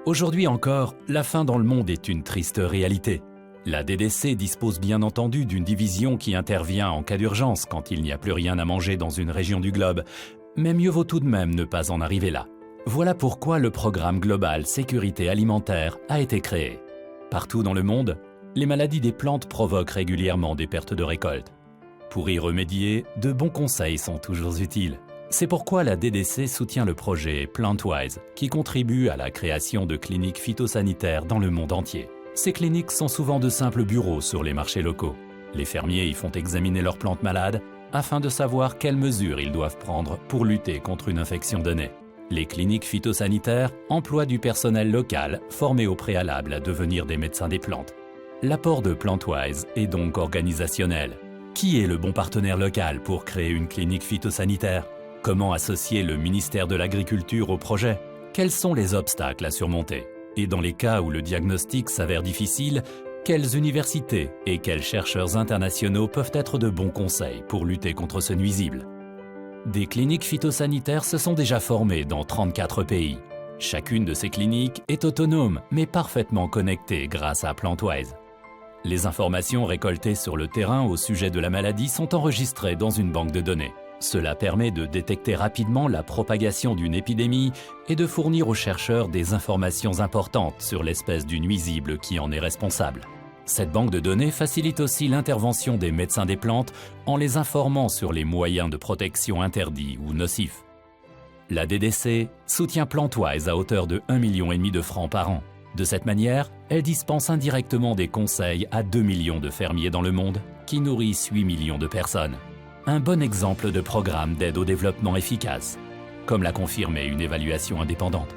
Aujourd'hui encore, la faim dans le monde est une triste réalité. La DDC dispose bien entendu d'une division qui intervient en cas d'urgence quand il n'y a plus rien à manger dans une région du globe, mais mieux vaut tout de même ne pas en arriver là. Voilà pourquoi le programme global sécurité alimentaire a été créé. Partout dans le monde, les maladies des plantes provoquent régulièrement des pertes de récolte. Pour y remédier, de bons conseils sont toujours utiles. C'est pourquoi la DDC soutient le projet PlantWise, qui contribue à la création de cliniques phytosanitaires dans le monde entier. Ces cliniques sont souvent de simples bureaux sur les marchés locaux. Les fermiers y font examiner leurs plantes malades afin de savoir quelles mesures ils doivent prendre pour lutter contre une infection donnée. Les cliniques phytosanitaires emploient du personnel local formé au préalable à devenir des médecins des plantes. L'apport de PlantWise est donc organisationnel. Qui est le bon partenaire local pour créer une clinique phytosanitaire ? Comment associer le ministère de l'Agriculture au projet ? Quels sont les obstacles à surmonter ? Et dans les cas où le diagnostic s'avère difficile, quelles universités et quels chercheurs internationaux peuvent être de bons conseils pour lutter contre ce nuisible ? Des cliniques phytosanitaires se sont déjà formées dans 34 pays. Chacune de ces cliniques est autonome, mais parfaitement connectée grâce à PlantWise. Les informations récoltées sur le terrain au sujet de la maladie sont enregistrées dans une banque de données. Cela permet de détecter rapidement la propagation d'une épidémie et de fournir aux chercheurs des informations importantes sur l'espèce du nuisible qui en est responsable. Cette banque de données facilite aussi l'intervention des médecins des plantes en les informant sur les moyens de protection interdits ou nocifs. La DDC soutient PlantWise à hauteur de 1,5 million de francs par an. De cette manière, elle dispense indirectement des conseils à 2 millions de fermiers dans le monde qui nourrissent 8 millions de personnes. Un bon exemple de programme d'aide au développement efficace, comme l'a confirmé une évaluation indépendante.